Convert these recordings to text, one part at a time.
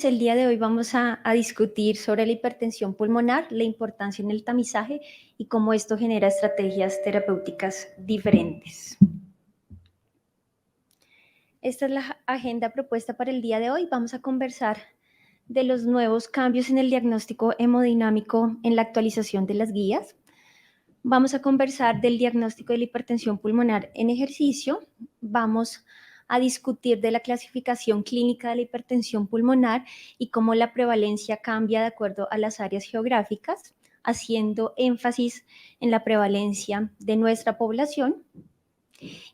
el día de hoy vamos a discutir sobre la hipertensión pulmonar, la importancia en el tamizaje y cómo esto genera estrategias terapéuticas diferentes. Esta es la agenda propuesta para el día de hoy. Vamos a conversar de los nuevos cambios en el diagnóstico hemodinámico en la actualización de las guías. Vamos a conversar del diagnóstico de la hipertensión pulmonar en ejercicio. Vamos a discutir de la clasificación clínica de la hipertensión pulmonar y cómo la prevalencia cambia de acuerdo a las áreas geográficas, haciendo énfasis en la prevalencia de nuestra población.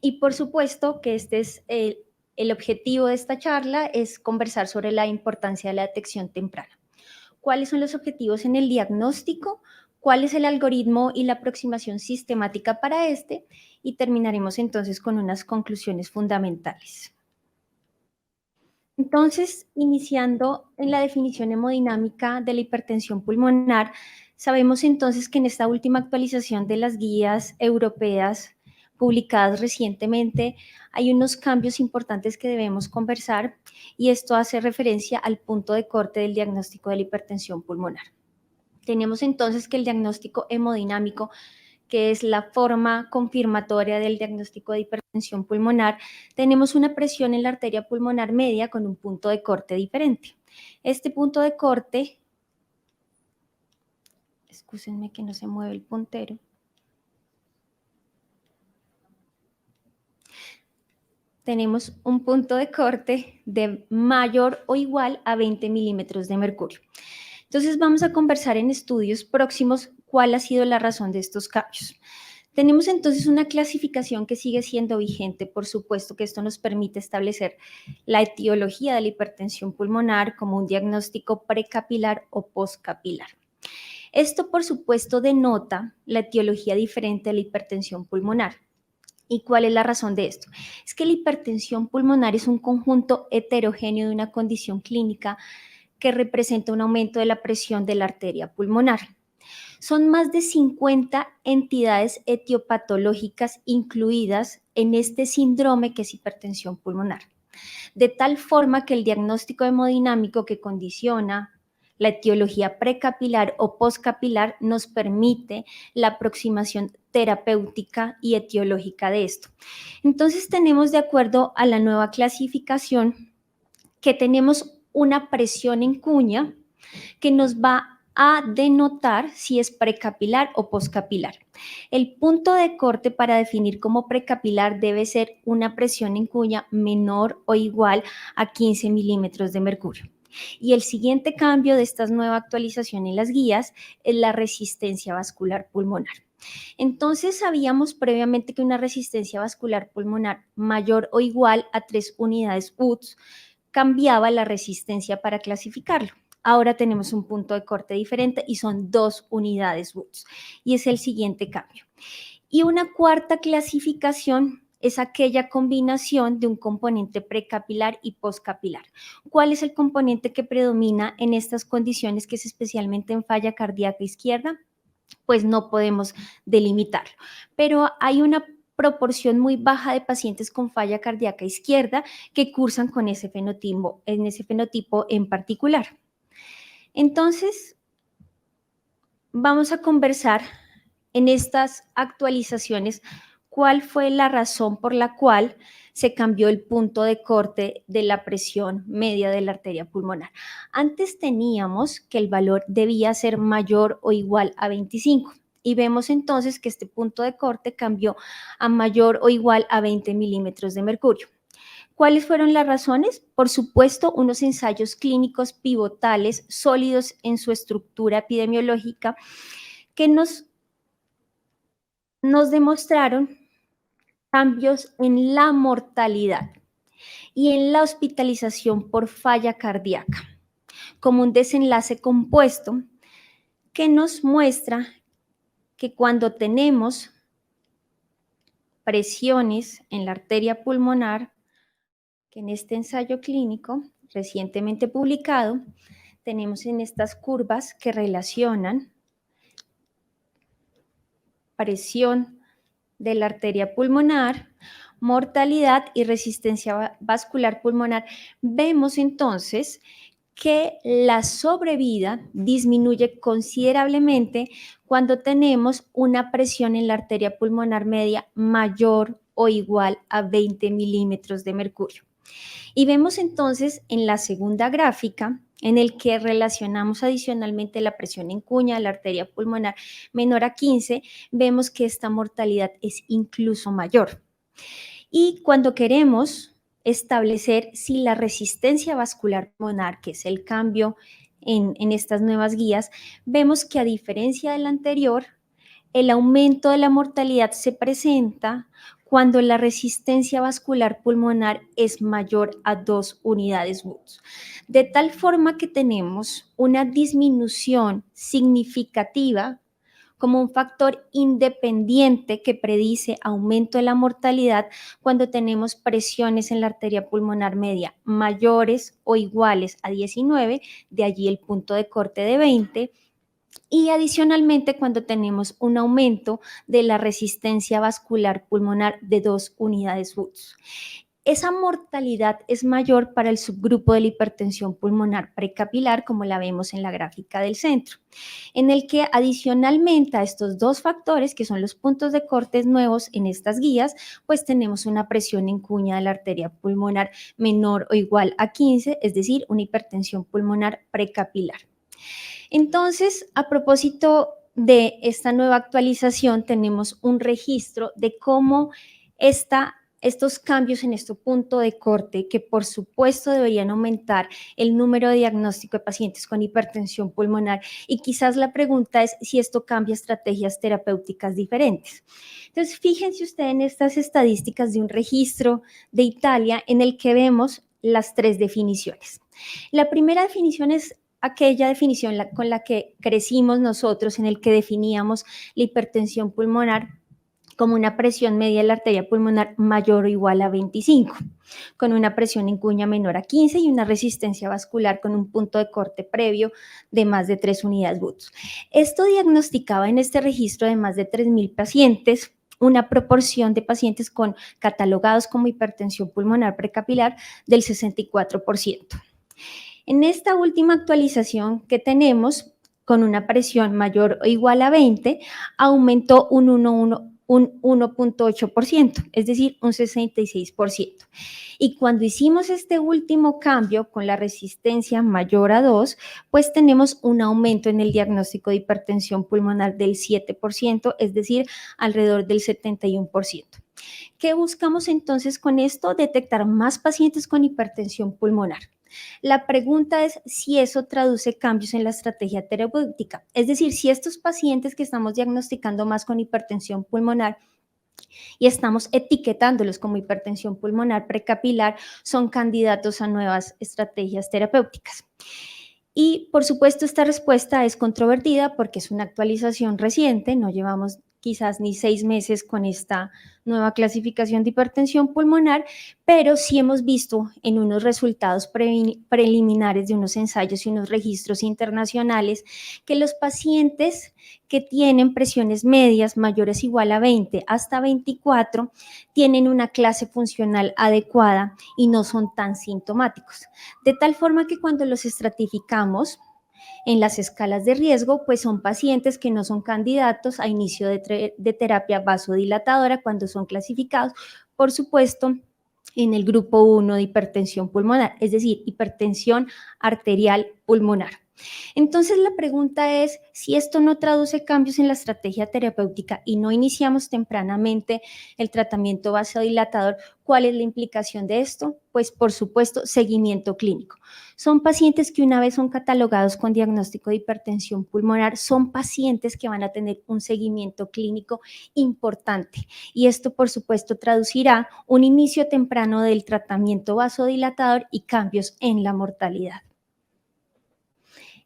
Y por supuesto que este es el objetivo de esta charla, es conversar sobre la importancia de la detección temprana. ¿Cuáles son los objetivos en el diagnóstico? ¿Cuál es el algoritmo y la aproximación sistemática para este? Y terminaremos entonces con unas conclusiones fundamentales. Entonces, iniciando en la definición hemodinámica de la hipertensión pulmonar, sabemos entonces que en esta última actualización de las guías europeas publicadas recientemente hay unos cambios importantes que debemos conversar y esto hace referencia al punto de corte del diagnóstico de la hipertensión pulmonar. Tenemos entonces que el diagnóstico hemodinámico, que es la forma confirmatoria del diagnóstico de hipertensión pulmonar, tenemos una presión en la arteria pulmonar media con un punto de corte diferente. Este punto de corte, excúsenme que no se mueve el puntero. Tenemos un punto de corte de mayor o igual a 20 milímetros de mercurio. Entonces vamos a conversar en estudios próximos cuál ha sido la razón de estos cambios. Tenemos entonces una clasificación que sigue siendo vigente, por supuesto que esto nos permite establecer la etiología de la hipertensión pulmonar como un diagnóstico precapilar o postcapilar. Esto, por supuesto, denota la etiología diferente de la hipertensión pulmonar. ¿Y cuál es la razón de esto? Es que la hipertensión pulmonar es un conjunto heterogéneo de una condición clínica que representa un aumento de la presión de la arteria pulmonar. Son más de 50 entidades etiopatológicas incluidas en este síndrome que es hipertensión pulmonar, de tal forma que el diagnóstico hemodinámico que condiciona la etiología precapilar o postcapilar nos permite la aproximación terapéutica y etiológica de esto. Entonces tenemos, de acuerdo a la nueva clasificación, que tenemos una presión en cuña que nos va a denotar si es precapilar o postcapilar. El punto de corte para definir como precapilar debe ser una presión en cuña menor o igual a 15 milímetros de mercurio. Y el siguiente cambio de esta nueva actualización en las guías es la resistencia vascular pulmonar. Entonces sabíamos previamente que una resistencia vascular pulmonar mayor o igual a 3 unidades UTS cambiaba la resistencia para clasificarlo. Ahora tenemos un punto de corte diferente y son 2 unidades UTS. Y es el siguiente cambio. Y una cuarta clasificación es aquella combinación de un componente precapilar y postcapilar. ¿Cuál es el componente que predomina en estas condiciones, que es especialmente en falla cardíaca izquierda? Pues no podemos delimitarlo. Pero hay una proporción muy baja de pacientes con falla cardíaca izquierda que cursan con ese fenotipo en particular. Entonces, vamos a conversar en estas actualizaciones cuál fue la razón por la cual se cambió el punto de corte de la presión media de la arteria pulmonar. Antes teníamos que el valor debía ser mayor o igual a 25 y vemos entonces que este punto de corte cambió a mayor o igual a 20 milímetros de mercurio. ¿Cuáles fueron las razones? Por supuesto, unos ensayos clínicos pivotales sólidos en su estructura epidemiológica que nos demostraron cambios en la mortalidad y en la hospitalización por falla cardíaca, como un desenlace compuesto que nos muestra que cuando tenemos presiones en la arteria pulmonar, que en este ensayo clínico recientemente publicado, tenemos en estas curvas que relacionan presión de la arteria pulmonar, mortalidad y resistencia vascular pulmonar. Vemos entonces que la sobrevida disminuye considerablemente cuando tenemos una presión en la arteria pulmonar media mayor o igual a 20 milímetros de mercurio. Y vemos entonces en la segunda gráfica, en el que relacionamos adicionalmente la presión en cuña de la arteria pulmonar menor a 15, vemos que esta mortalidad es incluso mayor. Y cuando queremos establecer si la resistencia vascular pulmonar, que es el cambio en estas nuevas guías, vemos que a diferencia del anterior, el aumento de la mortalidad se presenta cuando la resistencia vascular pulmonar es mayor a 2 unidades Woods. De tal forma que tenemos una disminución significativa como un factor independiente que predice aumento de la mortalidad cuando tenemos presiones en la arteria pulmonar media mayores o iguales a 19, de allí el punto de corte de 20, y adicionalmente cuando tenemos un aumento de la resistencia vascular pulmonar de 2 unidades Woods. Esa mortalidad es mayor para el subgrupo de la hipertensión pulmonar precapilar, como la vemos en la gráfica del centro, en el que adicionalmente a estos dos factores, que son los puntos de cortes nuevos en estas guías, pues tenemos una presión en cuña de la arteria pulmonar menor o igual a 15, es decir, una hipertensión pulmonar precapilar. Entonces, a propósito de esta nueva actualización, tenemos un registro de cómo estos cambios en este punto de corte, que por supuesto deberían aumentar el número de diagnóstico de pacientes con hipertensión pulmonar, y quizás la pregunta es si esto cambia estrategias terapéuticas diferentes. Entonces, fíjense ustedes en estas estadísticas de un registro de Italia en el que vemos las 3 definiciones. La primera definición es aquella definición con la que crecimos nosotros, en el que definíamos la hipertensión pulmonar como una presión media de la arteria pulmonar mayor o igual a 25, con una presión en cuña menor a 15 y una resistencia vascular con un punto de corte previo de más de 3 unidades Woods. Esto diagnosticaba en este registro de más de 3.000 pacientes una proporción de pacientes catalogados como hipertensión pulmonar precapilar del 64%. En esta última actualización que tenemos, con una presión mayor o igual a 20, aumentó un 1.8%, es decir, un 66%. Y cuando hicimos este último cambio con la resistencia mayor a 2, pues tenemos un aumento en el diagnóstico de hipertensión pulmonar del 7%, es decir, alrededor del 71%. ¿Qué buscamos entonces con esto? Detectar más pacientes con hipertensión pulmonar. La pregunta es si eso traduce cambios en la estrategia terapéutica, es decir, si estos pacientes que estamos diagnosticando más con hipertensión pulmonar y estamos etiquetándolos como hipertensión pulmonar precapilar, son candidatos a nuevas estrategias terapéuticas. Y por supuesto esta respuesta es controvertida porque es una actualización reciente, no llevamos quizás ni 6 meses con esta nueva clasificación de hipertensión pulmonar, pero sí hemos visto en unos resultados preliminares de unos ensayos y unos registros internacionales que los pacientes que tienen presiones medias mayores o igual a 20 hasta 24 tienen una clase funcional adecuada y no son tan sintomáticos. De tal forma que cuando los estratificamos en las escalas de riesgo, pues son pacientes que no son candidatos a inicio de terapia vasodilatadora cuando son clasificados, por supuesto, en el grupo 1 de hipertensión pulmonar, es decir, hipertensión arterial pulmonar. Entonces la pregunta es, si esto no traduce cambios en la estrategia terapéutica y no iniciamos tempranamente el tratamiento vasodilatador, ¿cuál es la implicación de esto? Pues por supuesto, seguimiento clínico. Son pacientes que una vez son catalogados con diagnóstico de hipertensión pulmonar, son pacientes que van a tener un seguimiento clínico importante, y esto por supuesto traducirá un inicio temprano del tratamiento vasodilatador y cambios en la mortalidad.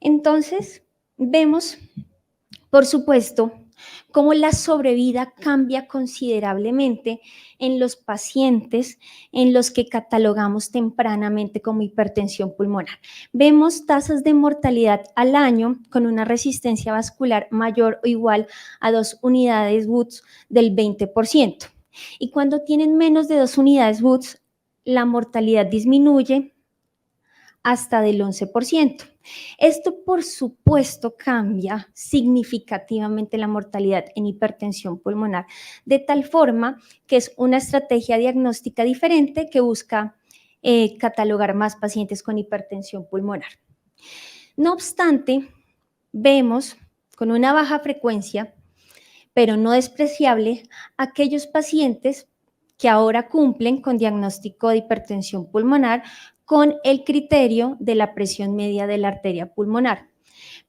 Entonces, vemos, por supuesto, cómo la sobrevida cambia considerablemente en los pacientes en los que catalogamos tempranamente como hipertensión pulmonar. Vemos tasas de mortalidad al año con una resistencia vascular mayor o igual a 2 unidades Woods del 20%. Y cuando tienen menos de 2 unidades Woods, la mortalidad disminuye hasta del 11%. Esto, por supuesto, cambia significativamente la mortalidad en hipertensión pulmonar, de tal forma que es una estrategia diagnóstica diferente que busca catalogar más pacientes con hipertensión pulmonar. No obstante, vemos con una baja frecuencia, pero no despreciable, aquellos pacientes que ahora cumplen con diagnóstico de hipertensión pulmonar con el criterio de la presión media de la arteria pulmonar,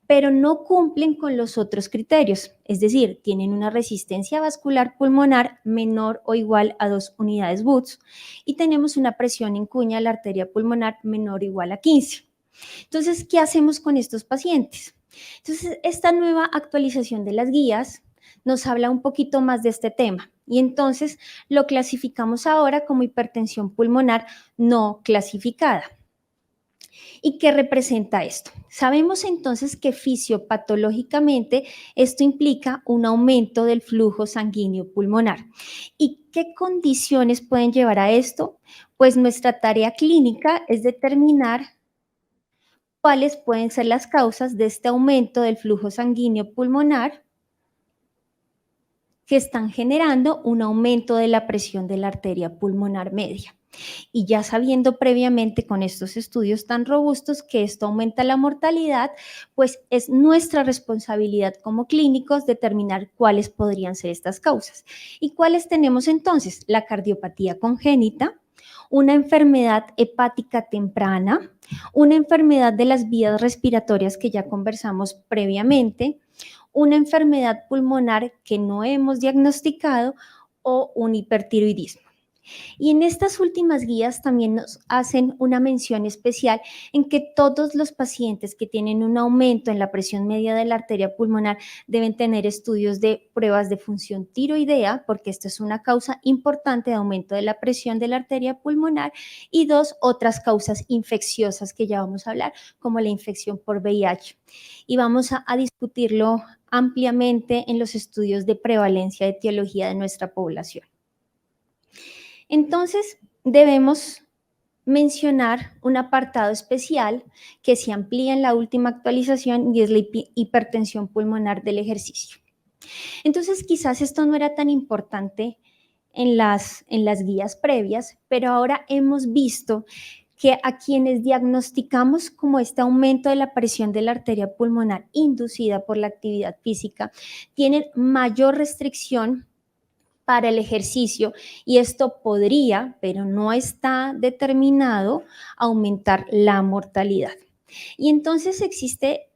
pero no cumplen con los otros criterios, es decir, tienen una resistencia vascular pulmonar menor o igual a 2 unidades Wood y tenemos una presión en cuña de la arteria pulmonar menor o igual a 15. Entonces, ¿qué hacemos con estos pacientes? Entonces, esta nueva actualización de las guías nos habla un poquito más de este tema y entonces lo clasificamos ahora como hipertensión pulmonar no clasificada. ¿Y qué representa esto? Sabemos entonces que fisiopatológicamente esto implica un aumento del flujo sanguíneo pulmonar. ¿Y qué condiciones pueden llevar a esto? Pues nuestra tarea clínica es determinar cuáles pueden ser las causas de este aumento del flujo sanguíneo pulmonar que están generando un aumento de la presión de la arteria pulmonar media. Y ya sabiendo previamente con estos estudios tan robustos que esto aumenta la mortalidad, pues es nuestra responsabilidad como clínicos determinar cuáles podrían ser estas causas. ¿Y cuáles tenemos entonces? La cardiopatía congénita, una enfermedad hepática temprana, una enfermedad de las vías respiratorias que ya conversamos previamente, una enfermedad pulmonar que no hemos diagnosticado o un hipertiroidismo. Y en estas últimas guías también nos hacen una mención especial en que todos los pacientes que tienen un aumento en la presión media de la arteria pulmonar deben tener estudios de pruebas de función tiroidea, porque esto es una causa importante de aumento de la presión de la arteria pulmonar, y dos otras causas infecciosas que ya vamos a hablar, como la infección por VIH. Y vamos a discutirlo ampliamente en los estudios de prevalencia de etiología de nuestra población. Entonces, debemos mencionar un apartado especial que se amplía en la última actualización y es la hipertensión pulmonar del ejercicio. Entonces, quizás esto no era tan importante en las guías previas, pero ahora hemos visto que a quienes diagnosticamos como este aumento de la presión de la arteria pulmonar inducida por la actividad física, tienen mayor restricción para el ejercicio y esto podría, pero no está determinado, aumentar la mortalidad. Y entonces existe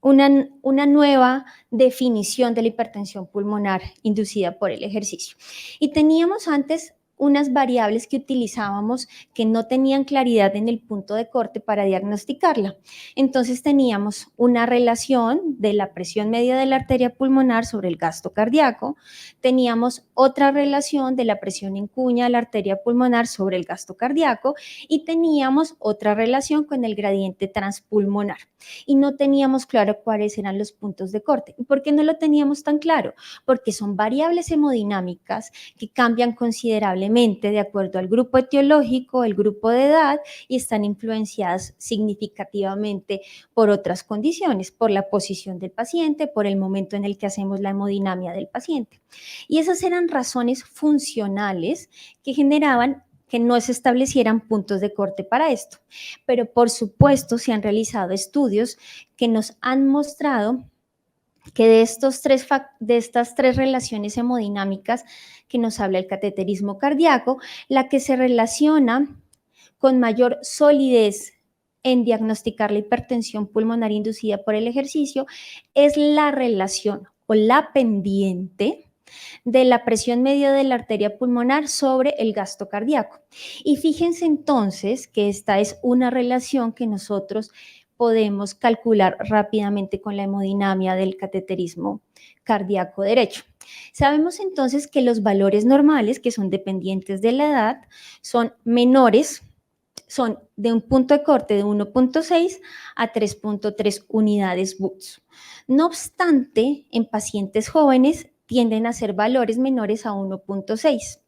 una nueva definición de la hipertensión pulmonar inducida por el ejercicio. Y teníamos antes unas variables que utilizábamos que no tenían claridad en el punto de corte para diagnosticarla. Entonces teníamos una relación de la presión media de la arteria pulmonar sobre el gasto cardíaco, teníamos otra relación de la presión en cuña de la arteria pulmonar sobre el gasto cardíaco y teníamos otra relación con el gradiente transpulmonar. Y no teníamos claro cuáles eran los puntos de corte. ¿Y por qué no lo teníamos tan claro? Porque son variables hemodinámicas que cambian considerablemente de acuerdo al grupo etiológico, el grupo de edad y están influenciadas significativamente por otras condiciones, por la posición del paciente, por el momento en el que hacemos la hemodinamia del paciente. Y esas eran razones funcionales que generaban que no se establecieran puntos de corte para esto. Pero por supuesto se han realizado estudios que nos han mostrado que de estas tres relaciones hemodinámicas que nos habla el cateterismo cardíaco, la que se relaciona con mayor solidez en diagnosticar la hipertensión pulmonar inducida por el ejercicio es la relación o la pendiente de la presión media de la arteria pulmonar sobre el gasto cardíaco. Y fíjense entonces que esta es una relación que nosotros podemos calcular rápidamente con la hemodinamia del cateterismo cardíaco derecho. Sabemos entonces que los valores normales, que son dependientes de la edad, son menores, son de un punto de corte de 1.6 a 3.3 unidades Wood. No obstante, en pacientes jóvenes tienden a ser valores menores a 1.6.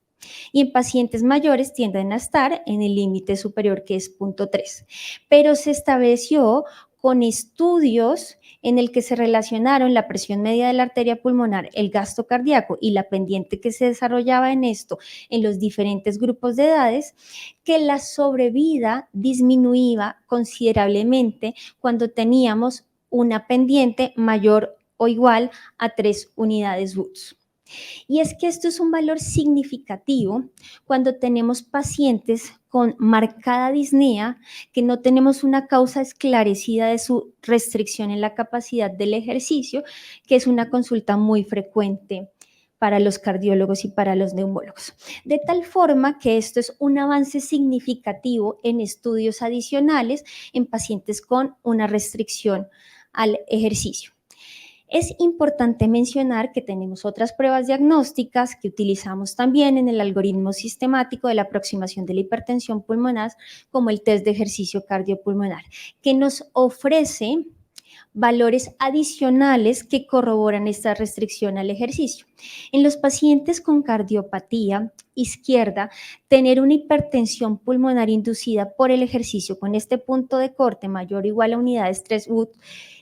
y en pacientes mayores tienden a estar en el límite superior que es 0.3. Pero se estableció con estudios en el que se relacionaron la presión media de la arteria pulmonar, el gasto cardíaco y la pendiente que se desarrollaba en esto en los diferentes grupos de edades, que la sobrevida disminuía considerablemente cuando teníamos una pendiente mayor o igual a 3 unidades Woods. Y es que esto es un valor significativo cuando tenemos pacientes con marcada disnea, que no tenemos una causa esclarecida de su restricción en la capacidad del ejercicio, que es una consulta muy frecuente para los cardiólogos y para los neumólogos. De tal forma que esto es un avance significativo en estudios adicionales en pacientes con una restricción al ejercicio. Es importante mencionar que tenemos otras pruebas diagnósticas que utilizamos también en el algoritmo sistemático de la aproximación de la hipertensión pulmonar, como el test de ejercicio cardiopulmonar, que nos ofrece valores adicionales que corroboran esta restricción al ejercicio. En los pacientes con cardiopatía izquierda, tener una hipertensión pulmonar inducida por el ejercicio con este punto de corte mayor o igual a unidades 3 Wood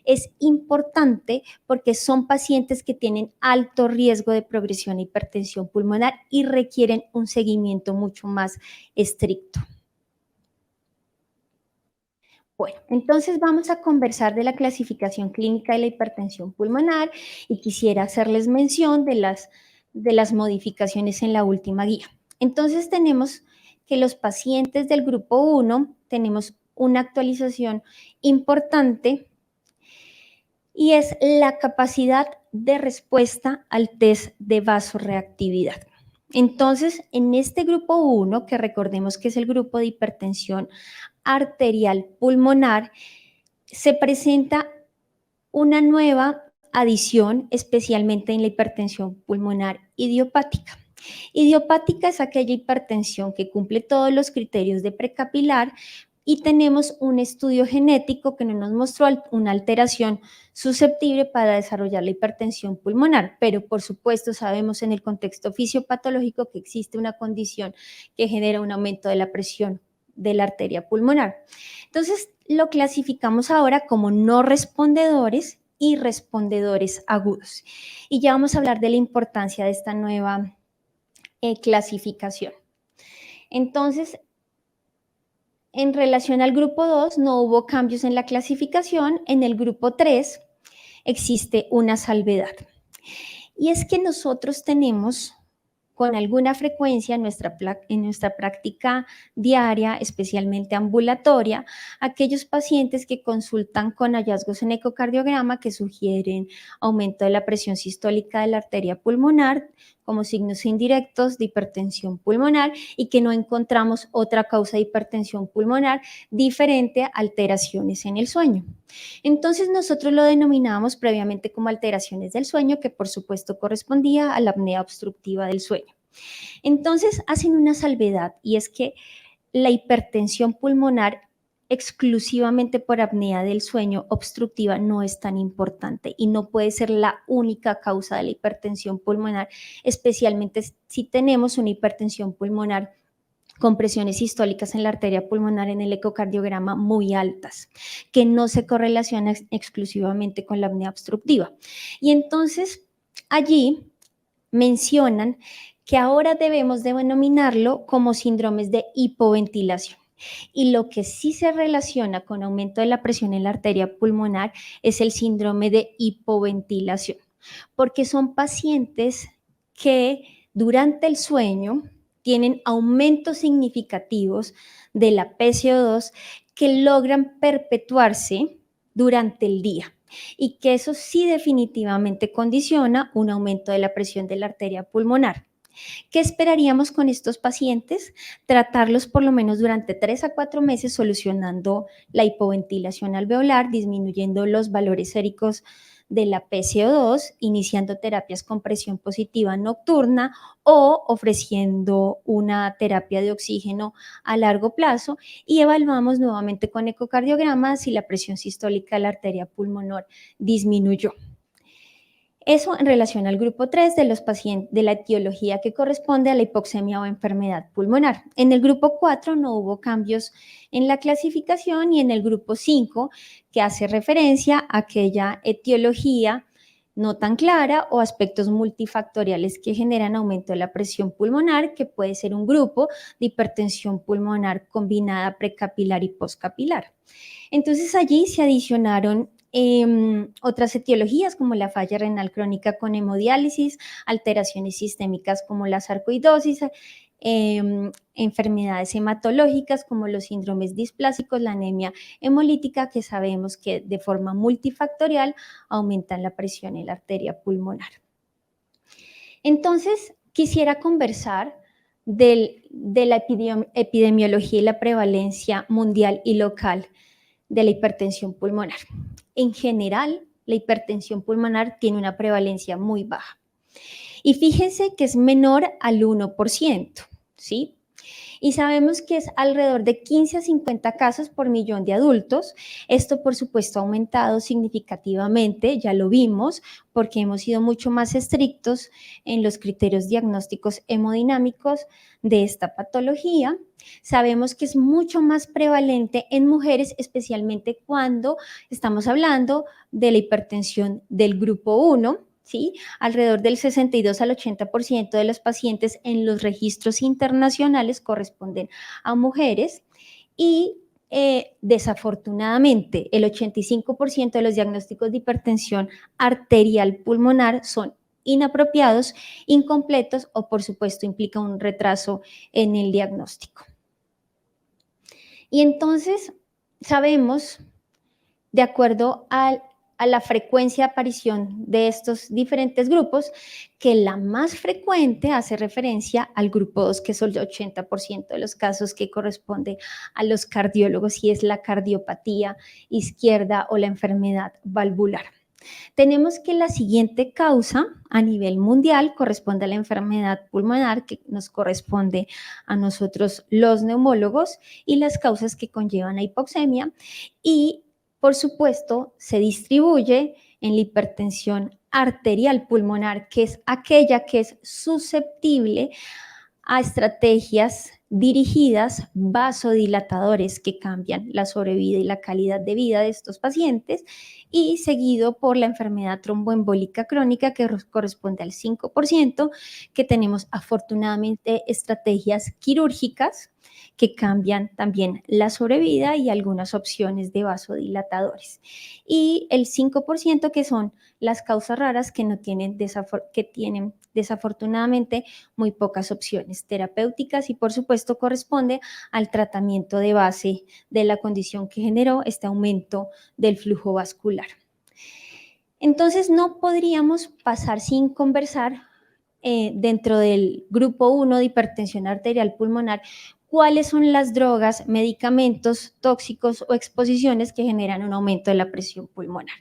es importante porque son pacientes que tienen alto riesgo de progresión a hipertensión pulmonar y requieren un seguimiento mucho más estricto. Bueno, entonces vamos a conversar de la clasificación clínica de la hipertensión pulmonar y quisiera hacerles mención de las modificaciones en la última guía. Entonces tenemos que los pacientes del grupo 1 tenemos una actualización importante y es la capacidad de respuesta al test de vasorreactividad. Entonces, en este grupo 1, que recordemos que es el grupo de hipertensión arterial pulmonar, se presenta una nueva adición, especialmente en la hipertensión pulmonar idiopática. Idiopática es aquella hipertensión que cumple todos los criterios de precapilar y tenemos un estudio genético que no nos mostró una alteración susceptible para desarrollar la hipertensión pulmonar, pero por supuesto sabemos en el contexto fisiopatológico que existe una condición que genera un aumento de la presión de la arteria pulmonar. Entonces, lo clasificamos ahora como no respondedores y respondedores agudos. Y ya vamos a hablar de la importancia de esta nueva clasificación. Entonces, en relación al grupo 2, no hubo cambios en la clasificación. En el grupo 3 existe una salvedad. Y es que nosotros tenemos con alguna frecuencia en nuestra práctica diaria, especialmente ambulatoria, aquellos pacientes que consultan con hallazgos en ecocardiograma que sugieren aumento de la presión sistólica de la arteria pulmonar como signos indirectos de hipertensión pulmonar y que no encontramos otra causa de hipertensión pulmonar diferente a alteraciones en el sueño. Entonces nosotros lo denominábamos previamente como alteraciones del sueño, que por supuesto correspondía a la apnea obstructiva del sueño. Entonces hacen una salvedad y es que la hipertensión pulmonar exclusivamente por apnea del sueño obstructiva no es tan importante y no puede ser la única causa de la hipertensión pulmonar, especialmente si tenemos una hipertensión pulmonar con presiones sistólicas en la arteria pulmonar en el ecocardiograma muy altas, que no se correlacionan exclusivamente con la apnea obstructiva. Y entonces allí mencionan que ahora debemos denominarlo como síndromes de hipoventilación. Y lo que sí se relaciona con aumento de la presión en la arteria pulmonar es el síndrome de hipoventilación, porque son pacientes que durante el sueño tienen aumentos significativos de la PCO2 que logran perpetuarse durante el día y que eso sí definitivamente condiciona un aumento de la presión de la arteria pulmonar. ¿Qué esperaríamos con estos pacientes? Tratarlos por lo menos durante 3 a 4 meses solucionando la hipoventilación alveolar, disminuyendo los valores séricos de la PCO2, iniciando terapias con presión positiva nocturna o ofreciendo una terapia de oxígeno a largo plazo y evaluamos nuevamente con ecocardiograma si la presión sistólica de la arteria pulmonar disminuyó. Eso en relación al grupo 3 de los pacientes de la etiología que corresponde a la hipoxemia o enfermedad pulmonar. En el grupo 4 no hubo cambios en la clasificación y en el grupo 5, que hace referencia a aquella etiología no tan clara o aspectos multifactoriales que generan aumento de la presión pulmonar, que puede ser un grupo de hipertensión pulmonar combinada precapilar y postcapilar. Entonces allí se adicionaron otras etiologías como la falla renal crónica con hemodiálisis, alteraciones sistémicas como la sarcoidosis, enfermedades hematológicas como los síndromes displásicos, la anemia hemolítica, que sabemos que de forma multifactorial aumentan la presión en la arteria pulmonar. Entonces, quisiera conversar de la epidemiología y la prevalencia mundial y local de la hipertensión pulmonar. En general, la hipertensión pulmonar tiene una prevalencia muy baja. Y fíjense que es menor al 1%, ¿sí? Y sabemos que es alrededor de 15 a 50 casos por millón de adultos. Esto, por supuesto, ha aumentado significativamente, ya lo vimos, porque hemos sido mucho más estrictos en los criterios diagnósticos hemodinámicos de esta patología. Sabemos que es mucho más prevalente en mujeres, especialmente cuando estamos hablando de la hipertensión del grupo 1, ¿sí? Alrededor del 62 al 80% de los pacientes en los registros internacionales corresponden a mujeres y desafortunadamente el 85% de los diagnósticos de hipertensión arterial pulmonar son inapropiados, incompletos o por supuesto implica un retraso en el diagnóstico. Y entonces sabemos, de acuerdo a la frecuencia de aparición de estos diferentes grupos, que la más frecuente hace referencia al grupo 2, que es el 80% de los casos que corresponde a los cardiólogos, y es la cardiopatía izquierda o la enfermedad valvular. Tenemos que la siguiente causa a nivel mundial corresponde a la enfermedad pulmonar, que nos corresponde a nosotros los neumólogos, y las causas que conllevan a hipoxemia, y por supuesto se distribuye en la hipertensión arterial pulmonar, que es aquella que es susceptible a estrategias dirigidas vasodilatadores que cambian la sobrevida y la calidad de vida de estos pacientes, y seguido por la enfermedad tromboembólica crónica, que corresponde al 5%, que tenemos afortunadamente estrategias quirúrgicas que cambian también la sobrevida y algunas opciones de vasodilatadores. Y el 5% que son las causas raras que tienen desafortunadamente muy pocas opciones terapéuticas, y por supuesto corresponde al tratamiento de base de la condición que generó este aumento del flujo vascular. Entonces no podríamos pasar sin conversar dentro del grupo 1 de hipertensión arterial pulmonar cuáles son las drogas, medicamentos tóxicos o exposiciones que generan un aumento de la presión pulmonar.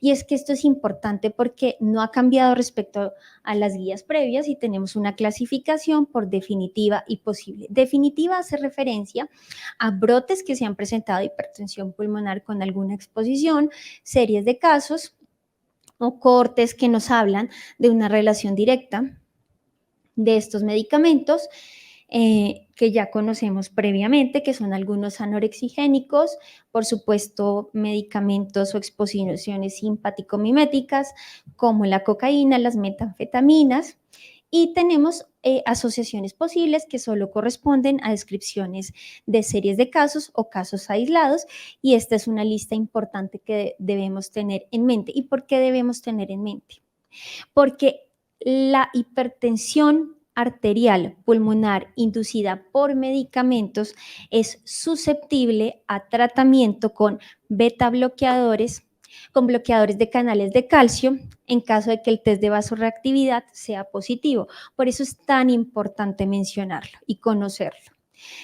Y es que esto es importante porque no ha cambiado respecto a las guías previas y tenemos una clasificación por definitiva y posible. Definitiva hace referencia a brotes que se han presentado de hipertensión pulmonar con alguna exposición, series de casos o cortes que nos hablan de una relación directa de estos medicamentos que ya conocemos previamente, que son algunos anorexigénicos, por supuesto medicamentos o exposiciones simpático-miméticas como la cocaína, las metanfetaminas, y tenemos asociaciones posibles que solo corresponden a descripciones de series de casos o casos aislados, y esta es una lista importante que debemos tener en mente. ¿Y por qué debemos tener en mente? Porque la hipertensión arterial pulmonar inducida por medicamentos es susceptible a tratamiento con beta bloqueadores, con bloqueadores de canales de calcio, en caso de que el test de vasorreactividad sea positivo. Por eso es tan importante mencionarlo y conocerlo.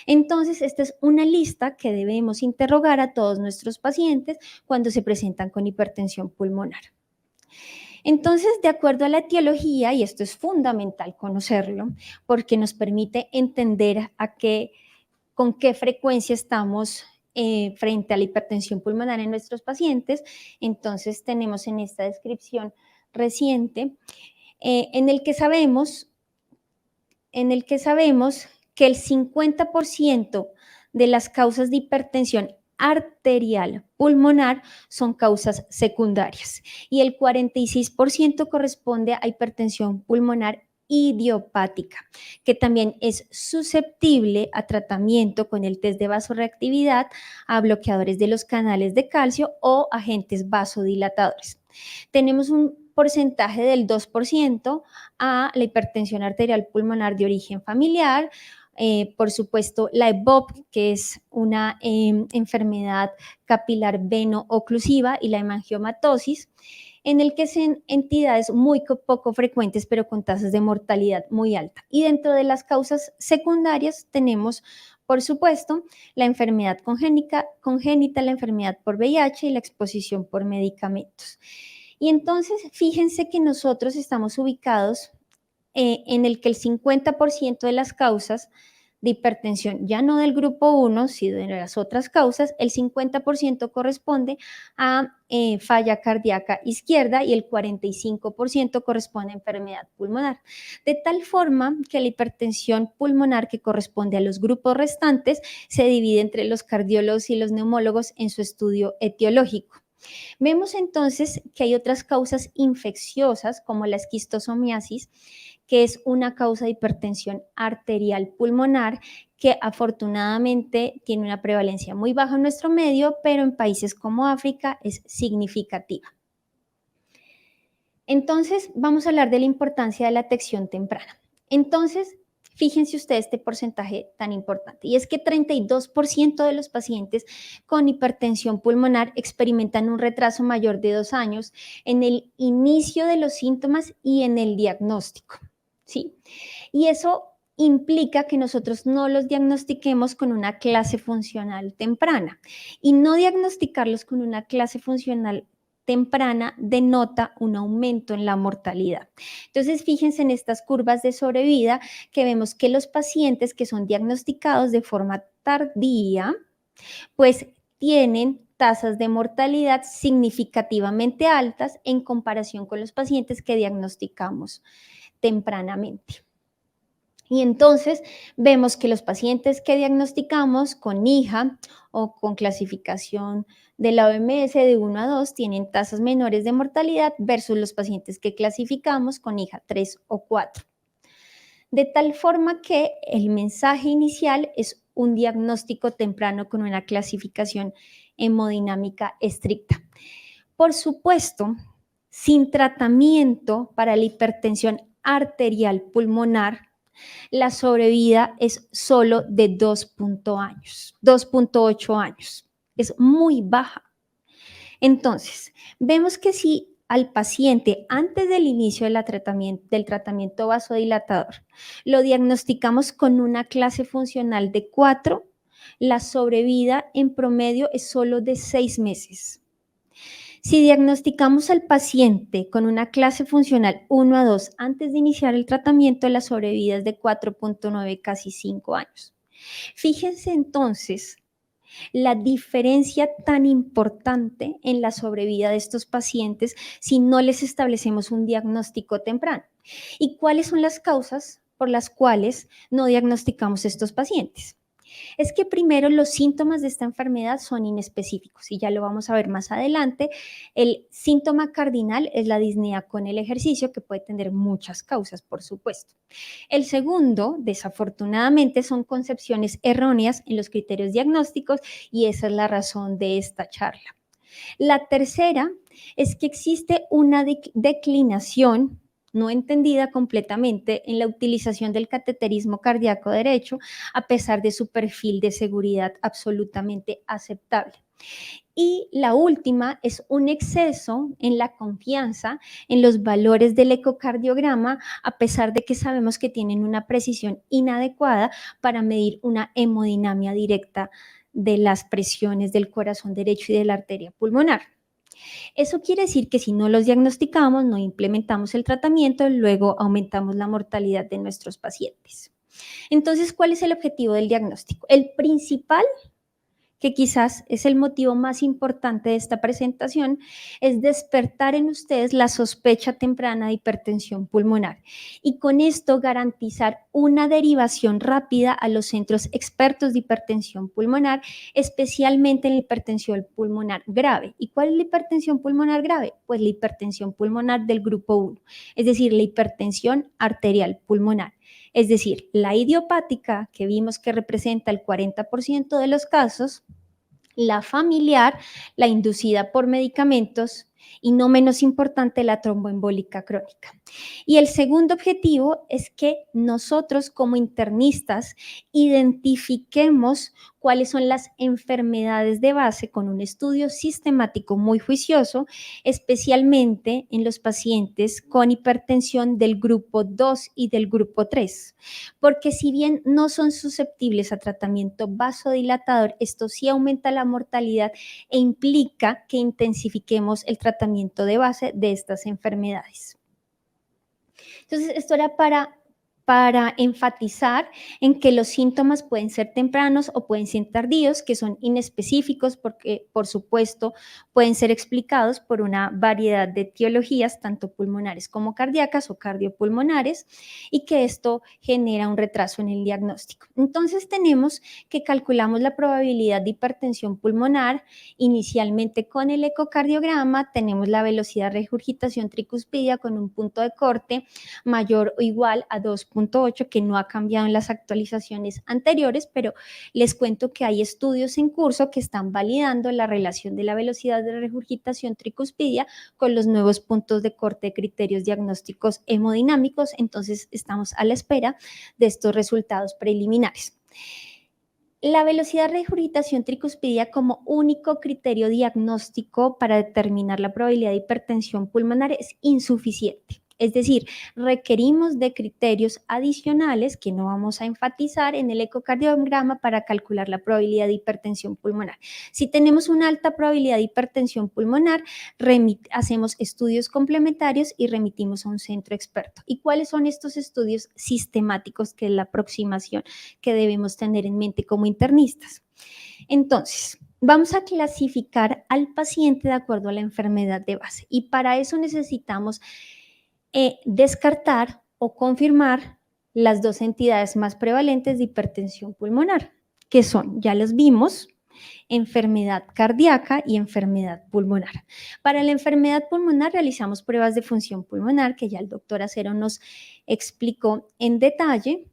Entonces, esta es una lista que debemos interrogar a todos nuestros pacientes cuando se presentan con hipertensión pulmonar. Entonces, de acuerdo a la etiología, y esto es fundamental conocerlo, porque nos permite entender con qué frecuencia estamos frente a la hipertensión pulmonar en nuestros pacientes, entonces tenemos en esta descripción reciente en el que sabemos que el 50% de las causas de hipertensión arterial pulmonar son causas secundarias y el 46% corresponde a hipertensión pulmonar idiopática, que también es susceptible a tratamiento con el test de vasorreactividad, a bloqueadores de los canales de calcio o agentes vasodilatadores. Tenemos un porcentaje del 2% a la hipertensión arterial pulmonar de origen familiar, por supuesto la EBOP, que es una enfermedad capilar veno-oclusiva, y la hemangiomatosis, en el que son entidades muy poco frecuentes, pero con tasas de mortalidad muy alta. Y dentro de las causas secundarias tenemos, por supuesto, la enfermedad congénita, la enfermedad por VIH y la exposición por medicamentos. Y entonces, fíjense que nosotros estamos ubicados en el que el 50% de las causas de hipertensión, ya no del grupo 1, sino de las otras causas, el 50% corresponde a falla cardíaca izquierda y el 45% corresponde a enfermedad pulmonar. De tal forma que la hipertensión pulmonar, que corresponde a los grupos restantes, se divide entre los cardiólogos y los neumólogos en su estudio etiológico. Vemos entonces que hay otras causas infecciosas como la esquistosomiasis, que es una causa de hipertensión arterial pulmonar que afortunadamente tiene una prevalencia muy baja en nuestro medio, pero en países como África es significativa. Entonces, vamos a hablar de la importancia de la detección temprana. Entonces, fíjense ustedes este porcentaje tan importante, y es que 32% de los pacientes con hipertensión pulmonar experimentan un retraso mayor de 2 años en el inicio de los síntomas y en el diagnóstico, ¿sí? Y eso implica que nosotros no los diagnostiquemos con una clase funcional temprana, y no diagnosticarlos con una clase funcional temprana denota un aumento en la mortalidad. Entonces, fíjense en estas curvas de sobrevida que vemos que los pacientes que son diagnosticados de forma tardía, pues tienen tasas de mortalidad significativamente altas en comparación con los pacientes que diagnosticamos tempranamente. Y entonces vemos que los pacientes que diagnosticamos con IJA o con clasificación de la OMS de 1 a 2 tienen tasas menores de mortalidad versus los pacientes que clasificamos con IJA 3 o 4. De tal forma que el mensaje inicial es un diagnóstico temprano con una clasificación hemodinámica estricta. Por supuesto, sin tratamiento para la hipertensión arterial pulmonar, la sobrevida es solo de 2.8 años. Es muy baja. Entonces, vemos que si al paciente antes del inicio del tratamiento vasodilatador lo diagnosticamos con una clase funcional de 4, la sobrevida en promedio es solo de 6 meses. Si diagnosticamos al paciente con una clase funcional 1 a 2 antes de iniciar el tratamiento, la sobrevida es de 4.9, casi 5 años. Fíjense entonces la diferencia tan importante en la sobrevida de estos pacientes si no les establecemos un diagnóstico temprano. ¿Y cuáles son las causas por las cuales no diagnosticamos estos pacientes? Es que primero los síntomas de esta enfermedad son inespecíficos y ya lo vamos a ver más adelante. El síntoma cardinal es la disnea con el ejercicio, que puede tener muchas causas, por supuesto. El segundo, desafortunadamente, son concepciones erróneas en los criterios diagnósticos y esa es la razón de esta charla. La tercera es que existe una declinación no entendida completamente en la utilización del cateterismo cardíaco derecho, a pesar de su perfil de seguridad absolutamente aceptable. Y la última es un exceso en la confianza en los valores del ecocardiograma, a pesar de que sabemos que tienen una precisión inadecuada para medir una hemodinamia directa de las presiones del corazón derecho y de la arteria pulmonar. Eso quiere decir que si no los diagnosticamos, no implementamos el tratamiento, luego aumentamos la mortalidad de nuestros pacientes. Entonces, ¿cuál es el objetivo del diagnóstico? El principal que quizás es el motivo más importante de esta presentación, es despertar en ustedes la sospecha temprana de hipertensión pulmonar y con esto garantizar una derivación rápida a los centros expertos de hipertensión pulmonar, especialmente en la hipertensión pulmonar grave. ¿Y cuál es la hipertensión pulmonar grave? Pues la hipertensión pulmonar del grupo 1, es decir, la hipertensión arterial pulmonar. Es decir, la idiopática, que vimos que representa el 40% de los casos, la familiar, la inducida por medicamentos y no menos importante, la tromboembólica crónica. Y el segundo objetivo es que nosotros como internistas identifiquemos cuáles son las enfermedades de base con un estudio sistemático muy juicioso, especialmente en los pacientes con hipertensión del grupo 2 y del grupo 3, porque si bien no son susceptibles a tratamiento vasodilatador, esto sí aumenta la mortalidad e implica que intensifiquemos el tratamiento de base de estas enfermedades. Entonces, esto era para enfatizar en que los síntomas pueden ser tempranos o pueden ser tardíos, que son inespecíficos porque, por supuesto, pueden ser explicados por una variedad de etiologías, tanto pulmonares como cardíacas o cardiopulmonares, y que esto genera un retraso en el diagnóstico. Entonces, tenemos que calculamos la probabilidad de hipertensión pulmonar inicialmente con el ecocardiograma, tenemos la velocidad de regurgitación tricuspidia con un punto de corte mayor o igual a 2.8, que no ha cambiado en las actualizaciones anteriores, pero les cuento que hay estudios en curso que están validando la relación de la velocidad de regurgitación tricuspidia con los nuevos puntos de corte de criterios diagnósticos hemodinámicos, entonces estamos a la espera de estos resultados preliminares. La velocidad de regurgitación tricuspidia como único criterio diagnóstico para determinar la probabilidad de hipertensión pulmonar es insuficiente. Es decir, requerimos de criterios adicionales que no vamos a enfatizar en el ecocardiograma para calcular la probabilidad de hipertensión pulmonar. Si tenemos una alta probabilidad de hipertensión pulmonar, hacemos estudios complementarios y remitimos a un centro experto. ¿Y cuáles son estos estudios sistemáticos, que es la aproximación que debemos tener en mente como internistas? Entonces, vamos a clasificar al paciente de acuerdo a la enfermedad de base y para eso necesitamos descartar o confirmar las dos entidades más prevalentes de hipertensión pulmonar, que son, ya los vimos, enfermedad cardíaca y enfermedad pulmonar. Para la enfermedad pulmonar realizamos pruebas de función pulmonar, que ya el doctor Acero nos explicó en detalle.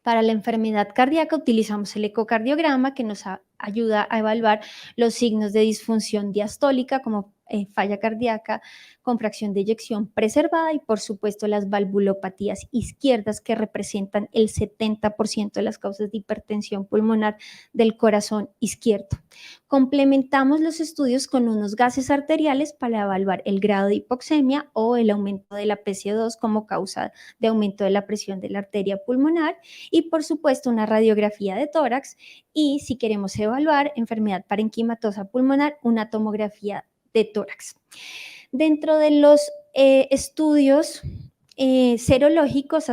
Para la enfermedad cardíaca utilizamos el ecocardiograma, que nos ayuda a evaluar los signos de disfunción diastólica como falla cardíaca, contracción de eyección preservada y por supuesto las valvulopatías izquierdas, que representan el 70% de las causas de hipertensión pulmonar del corazón izquierdo. Complementamos los estudios con unos gases arteriales para evaluar el grado de hipoxemia o el aumento de la PCO2 como causa de aumento de la presión de la arteria pulmonar y por supuesto una radiografía de tórax y si queremos evaluar enfermedad parenquimatosa pulmonar, una tomografía de tórax. Dentro de los estudios serológicos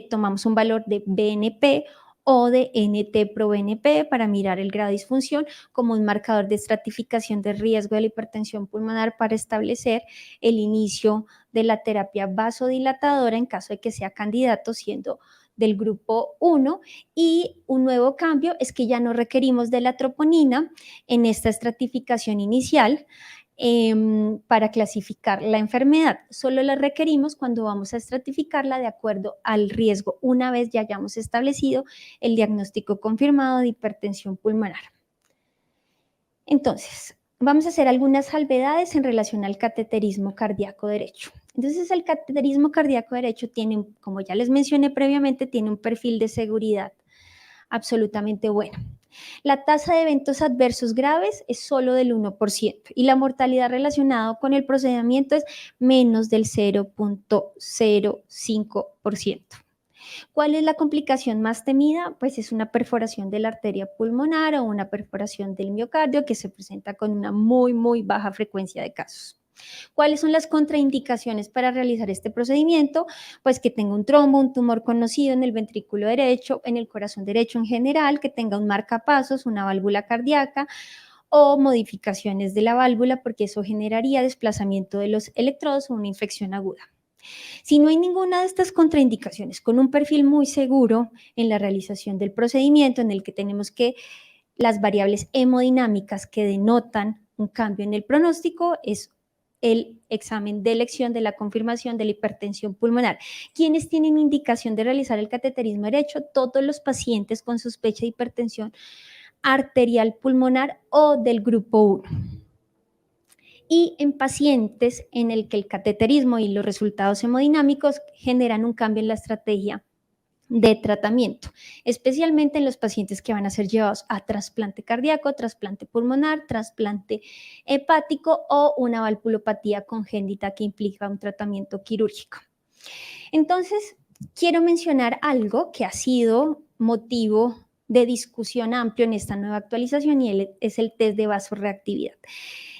tomamos un valor de BNP o de NT-proBNP para mirar el grado de disfunción como un marcador de estratificación de riesgo de la hipertensión pulmonar para establecer el inicio de la terapia vasodilatadora en caso de que sea candidato siendo del grupo 1 y un nuevo cambio es que ya no requerimos de la troponina en esta estratificación inicial para clasificar la enfermedad. Solo la requerimos cuando vamos a estratificarla de acuerdo al riesgo, una vez ya hayamos establecido el diagnóstico confirmado de hipertensión pulmonar. Entonces, vamos a hacer algunas salvedades en relación al cateterismo cardíaco derecho. Entonces, el cateterismo cardíaco derecho tiene, como ya les mencioné previamente, tiene un perfil de seguridad absolutamente bueno. La tasa de eventos adversos graves es solo del 1% y la mortalidad relacionada con el procedimiento es menos del 0.05%. ¿Cuál es la complicación más temida? Pues es una perforación de la arteria pulmonar o una perforación del miocardio que se presenta con una muy baja frecuencia de casos. ¿Cuáles son las contraindicaciones para realizar este procedimiento? Pues que tenga un trombo, un tumor conocido en el ventrículo derecho, en el corazón derecho en general, que tenga un marcapasos, una válvula cardíaca o modificaciones de la válvula, porque eso generaría desplazamiento de los electrodos o una infección aguda. Si no hay ninguna de estas contraindicaciones, con un perfil muy seguro en la realización del procedimiento en el que tenemos que las variables hemodinámicas que denotan un cambio en el pronóstico es el examen de elección de la confirmación de la hipertensión pulmonar. ¿Quiénes tienen indicación de realizar el cateterismo derecho? Todos los pacientes con sospecha de hipertensión arterial pulmonar o del grupo 1. Y en pacientes en el que el cateterismo y los resultados hemodinámicos generan un cambio en la estrategia de tratamiento, especialmente en los pacientes que van a ser llevados a trasplante cardíaco, trasplante pulmonar, trasplante hepático o una valvulopatía congénita que implica un tratamiento quirúrgico. Entonces, quiero mencionar algo que ha sido motivo de discusión amplio en esta nueva actualización y es el test de vasorreactividad.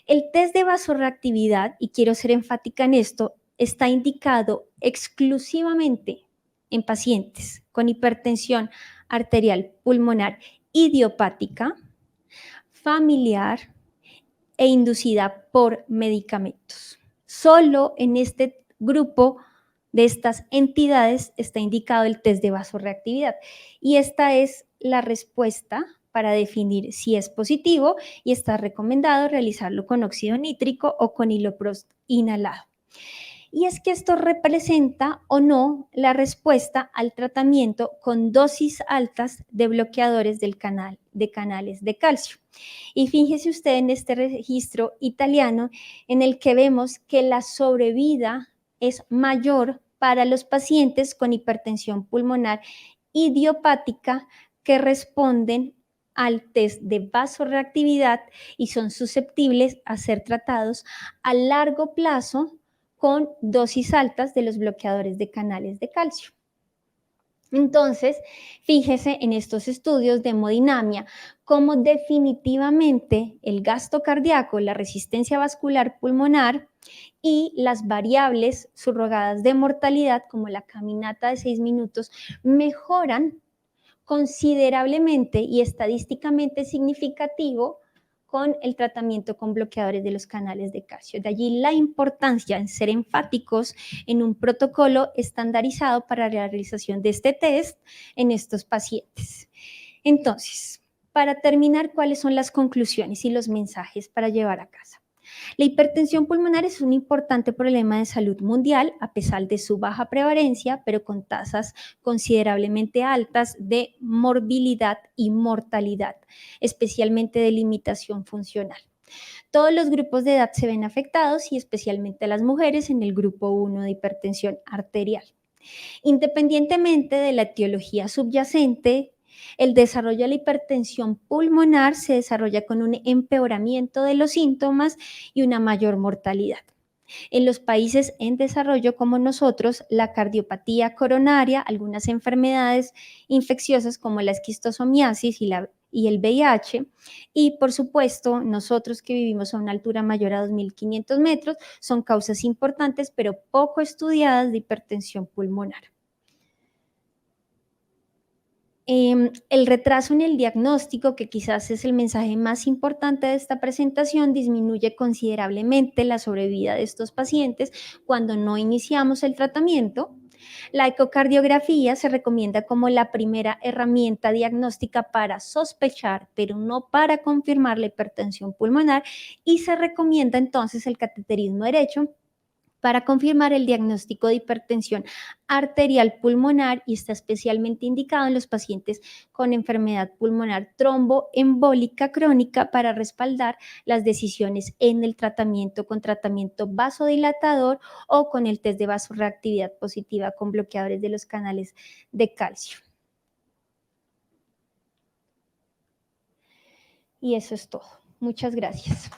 El test de vasorreactividad, y quiero ser enfática en esto, está indicado exclusivamente en pacientes con hipertensión arterial pulmonar idiopática, familiar e inducida por medicamentos. Solo en este grupo de estas entidades está indicado el test de vasorreactividad y esta es la respuesta para definir si es positivo y está recomendado realizarlo con óxido nítrico o con iloprost inhalado. Y es que esto representa o no la respuesta al tratamiento con dosis altas de bloqueadores de canales de calcio. Y fíjese usted en este registro italiano en el que vemos que la sobrevida es mayor para los pacientes con hipertensión pulmonar idiopática que responden al test de vasorreactividad y son susceptibles a ser tratados a largo plazo con dosis altas de los bloqueadores de canales de calcio. Entonces, fíjese en estos estudios de hemodinamia cómo definitivamente el gasto cardíaco, la resistencia vascular pulmonar y las variables subrogadas de mortalidad como la caminata de 6 minutos mejoran considerablemente y estadísticamente significativo con el tratamiento con bloqueadores de los canales de calcio. De allí la importancia en ser enfáticos en un protocolo estandarizado para la realización de este test en estos pacientes. Entonces, para terminar, ¿cuáles son las conclusiones y los mensajes para llevar a casa? La hipertensión pulmonar es un importante problema de salud mundial a pesar de su baja prevalencia, pero con tasas considerablemente altas de morbilidad y mortalidad, especialmente de limitación funcional. Todos los grupos de edad se ven afectados y especialmente las mujeres en el grupo 1 de hipertensión arterial. Independientemente de la etiología subyacente, el desarrollo de la hipertensión pulmonar se desarrolla con un empeoramiento de los síntomas y una mayor mortalidad. En los países en desarrollo como nosotros, la cardiopatía coronaria, algunas enfermedades infecciosas como la esquistosomiasis y el VIH, y por supuesto nosotros que vivimos a una altura mayor a 2.500 metros, son causas importantes pero poco estudiadas de hipertensión pulmonar. El retraso en el diagnóstico, que quizás es el mensaje más importante de esta presentación, disminuye considerablemente la sobrevida de estos pacientes cuando no iniciamos el tratamiento. La ecocardiografía se recomienda como la primera herramienta diagnóstica para sospechar, pero no para confirmar la hipertensión pulmonar, y se recomienda entonces el cateterismo derecho para confirmar el diagnóstico de hipertensión arterial pulmonar y está especialmente indicado en los pacientes con enfermedad pulmonar tromboembólica crónica para respaldar las decisiones en el tratamiento con tratamiento vasodilatador o con el test de vasorreactividad positiva con bloqueadores de los canales de calcio. Y eso es todo. Muchas gracias.